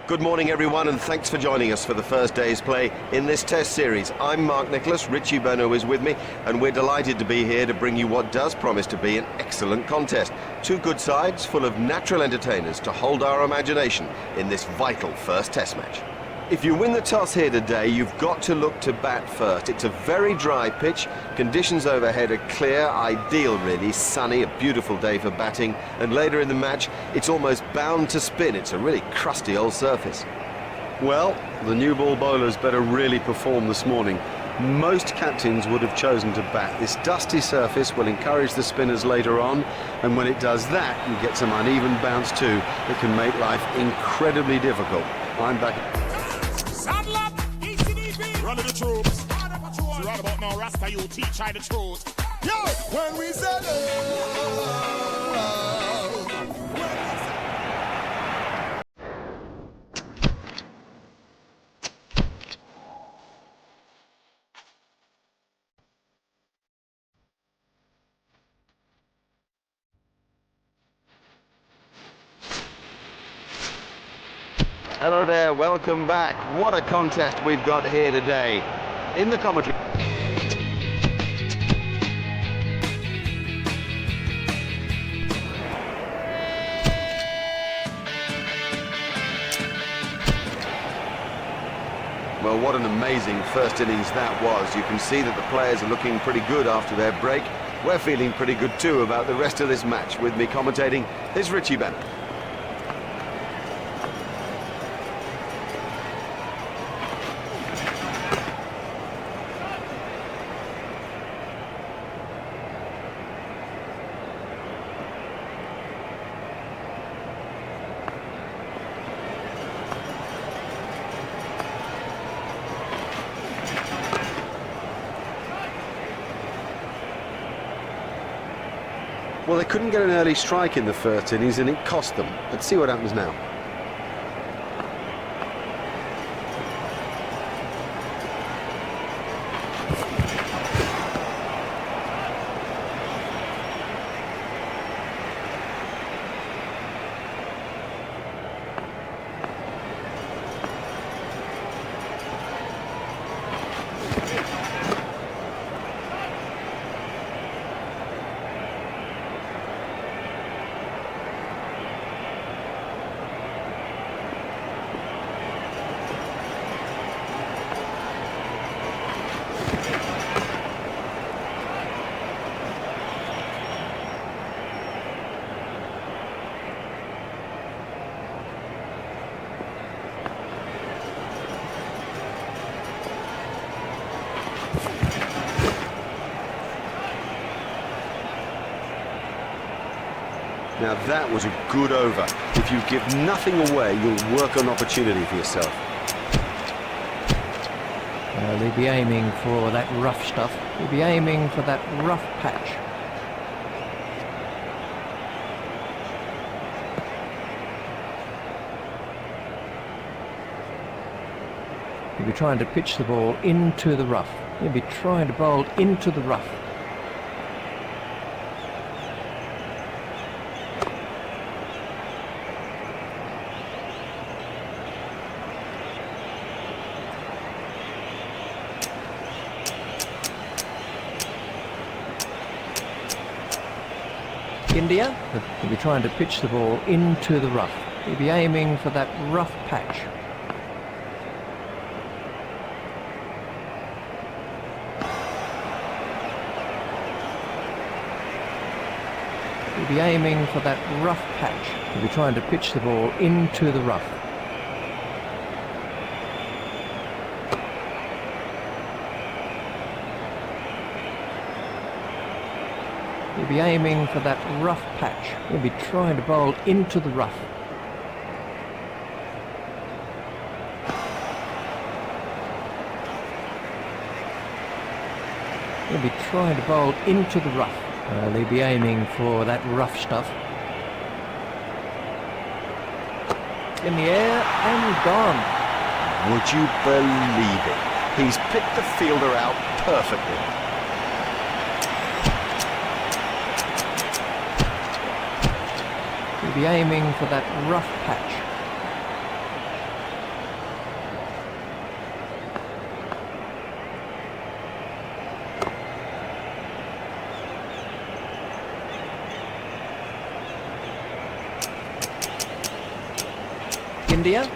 Good morning everyone, and thanks for joining us for the first day's play in this test series. I'm Mark Nicholas, Richie Beno is with me, and we're delighted to be here to bring you what does promise to be an excellent contest. Two good sides full of natural entertainers to hold our imagination in this vital first test match. If you win the toss here today, you've got to look to bat first. It's a very dry pitch, conditions overhead are clear, ideal really, sunny, a beautiful day for batting, and later in the match it's almost bound to spin. It's a really crusty old surface. Well, the new ball bowlers better really perform this morning. Most captains would have chosen to bat. This dusty surface will encourage the spinners later on, and when it does that, you get some uneven bounce too that can make life incredibly difficult. I'm back. Saddle up, easy. Run to the troops. Right about now, Rasta, you teach I the truth. Yo, when we say Hello there, welcome back. What a contest we've got here today. In the commentary. Well, what an amazing first innings that was. You can see that the players are looking pretty good after their break. We're feeling pretty good too about the rest of this match. With me commentating is Richie Beno. Well, they couldn't get an early strike in the first innings and it cost them. Let's see what happens now. Now that was a good over. If you give nothing away, you'll work an opportunity for yourself. They'll be aiming for that rough stuff. They'll be aiming for that rough patch. He'll be trying to pitch the ball into the rough. He'll be trying to bowl into the rough. India, he'll be trying to pitch the ball into the rough. He'll be aiming for that rough patch. He'll be aiming for that rough patch. He'll be trying to pitch the ball into the rough. He'll be aiming for that rough patch. He'll be trying to bowl into the rough. He'll be trying to bowl into the rough. He'll be aiming for that rough stuff. In the air and gone. Would you believe it? He's picked the fielder out perfectly. He'll be aiming for that rough patch. India.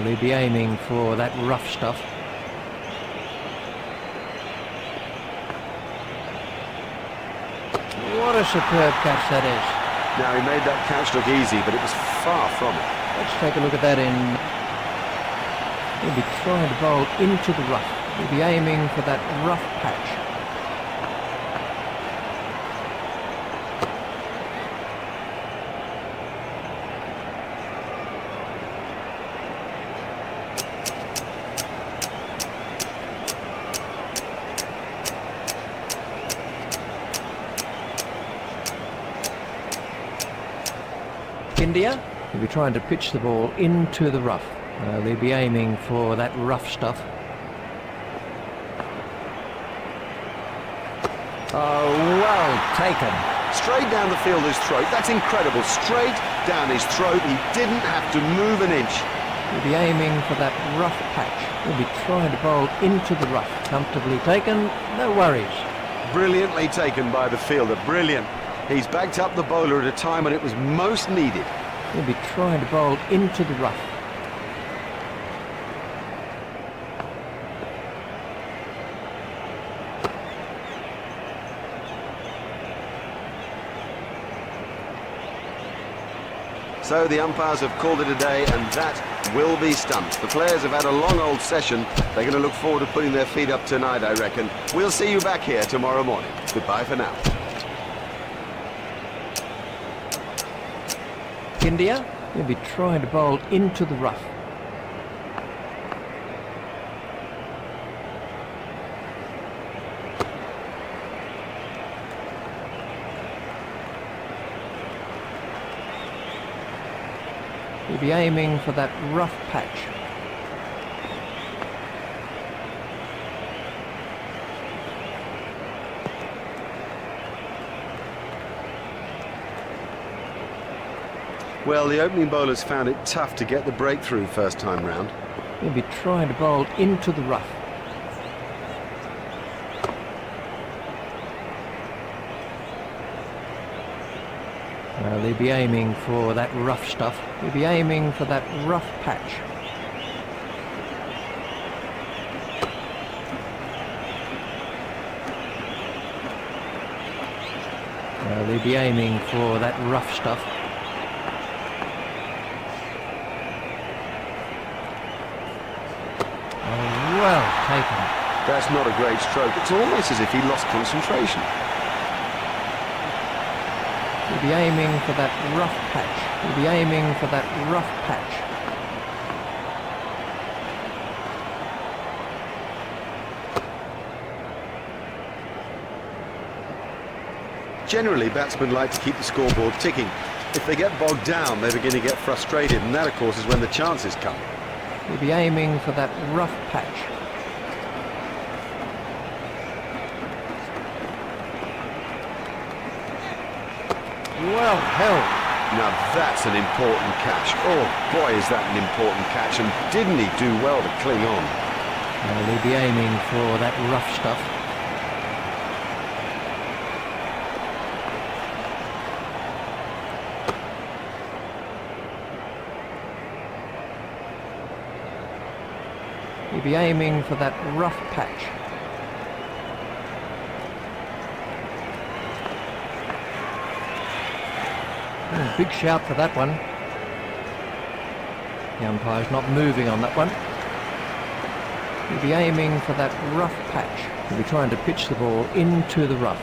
They'll be aiming for that rough stuff. What a superb catch that is. Now, he made that catch look easy, but it was far from it. Let's take a look at that in. He'll be trying to bowl into the rough. He'll be aiming for that rough patch. India. He'll be trying to pitch the ball into the rough. They'll be aiming for that rough stuff. Oh, well taken. Straight down the fielder's throat. That's incredible. Straight down his throat. He didn't have to move an inch. He'll be aiming for that rough patch. He'll be trying to bowl into the rough. Comfortably taken, no worries. Brilliantly taken by the fielder. Brilliant. He's backed up the bowler at a time when it was most needed. He'll be trying to bowl into the rough. So the umpires have called it a day, and that will be stumps. The players have had a long old session. They're going to look forward to putting their feet up tonight, I reckon. We'll see you back here tomorrow morning. Goodbye for now. India. He'll be trying to bowl into the rough. He'll be aiming for that rough patch. Well, the opening bowlers found it tough to get the breakthrough first time round. He'll be trying to bowl into the rough. They'll be aiming for that rough stuff. He'll be aiming for that rough patch. They'll be aiming for that rough stuff. Oh, well taken. That's not a great stroke. It's almost as if he lost concentration. He'll be aiming for that rough patch. He'll be aiming for that rough patch. Generally, batsmen like to keep the scoreboard ticking. If they get bogged down, they begin to get frustrated, and that, of course, is when the chances come. He'll be aiming for that rough patch. Well held. Now that's an important catch. Oh boy, is that an important catch, and didn't he do well to cling on? He'll be aiming for that rough stuff. He'll be aiming for that rough patch. Big shout for that one. The umpire's not moving on that one. He'll be aiming for that rough patch. He'll be trying to pitch the ball into the rough.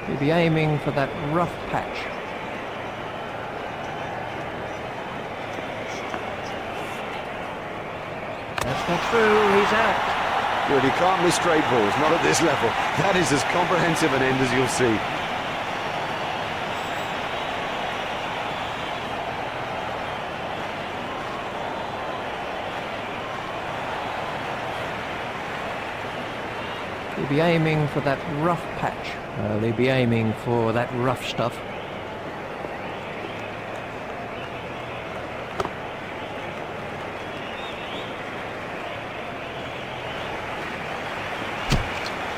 He'll be aiming for that rough patch. That's not through, he's out. Good, he can't miss straight balls, not at this level. That is as comprehensive an end as you'll see. He'll be aiming for that rough patch. They'll be aiming for that rough stuff.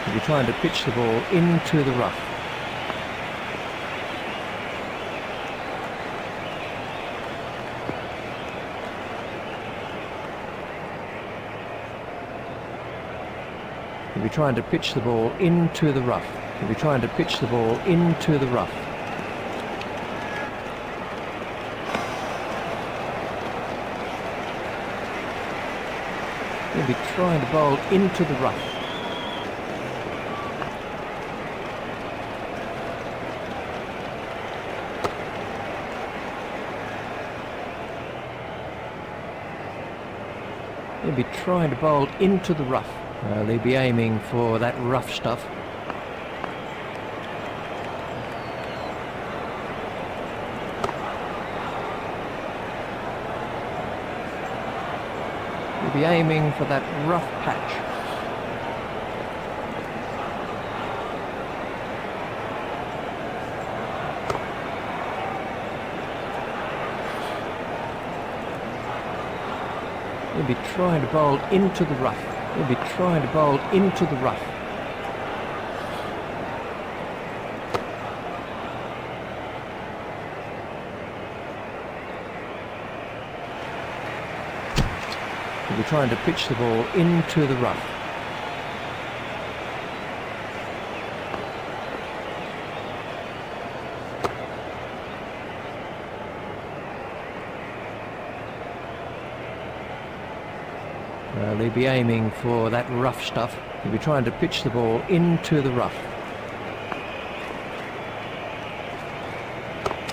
He'll He'll be trying to pitch the ball into the rough. He'll be trying to pitch the ball into the rough. He'll be trying to pitch the ball into the rough. He'll be trying to bowl into the rough. He'll be trying to bowl into the rough. They'll be aiming for that rough stuff. He'll be aiming for that rough patch. He'll be trying to bowl into the rough. He'll be trying to bowl into the rough. He'll be trying to pitch the ball into the rough. They'll be aiming for that rough stuff. He'll be trying to pitch the ball into the rough.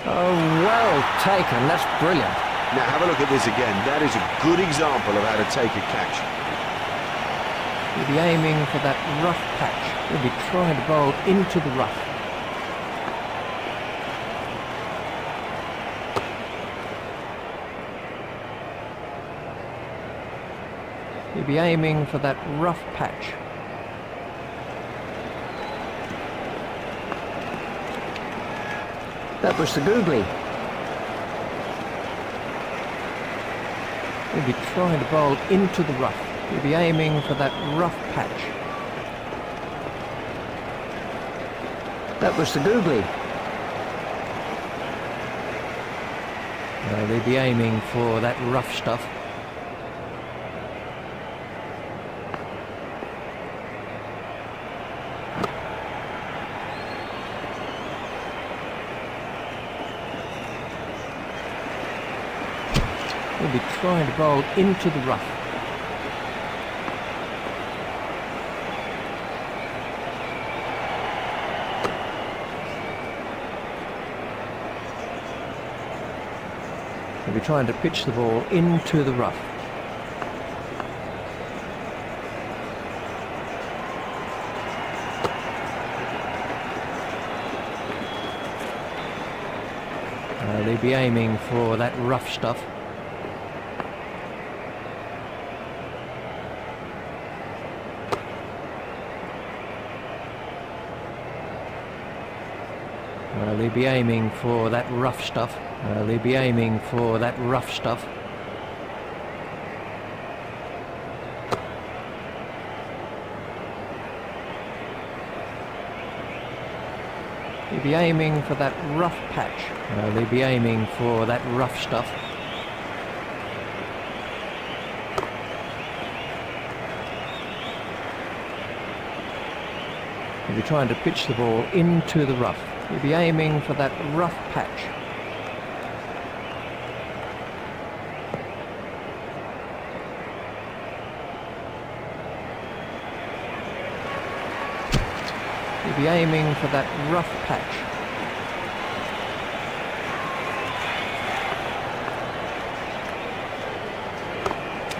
Oh, well taken. That's brilliant. Now have a look at this again. That is a good example of how to take a catch. He'll be aiming for that rough patch. He'll be trying to bowl into the rough. He'll be aiming for that rough patch. That was the googly. He'll be trying to bowl into the rough. He'll be aiming for that rough patch. That was the googly. They'll be aiming for that rough stuff. He'll be trying to bowl into the rough. He'll be trying to pitch the ball into the rough. They'll be aiming for that rough stuff. They'll be aiming for that rough stuff. They'll be aiming for that rough stuff. He'll be aiming for that rough patch. They'll be aiming for that rough stuff. He'll be trying to pitch the ball into the rough. He'll be aiming for that rough patch. He'll be aiming for that rough patch.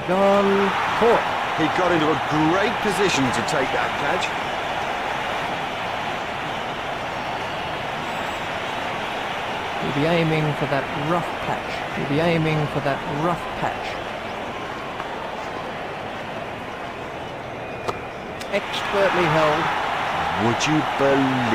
Gone, caught. He got into a great position to take that catch. He'll be aiming for that rough patch. He'll be aiming for that rough patch. Expertly held. Would you believe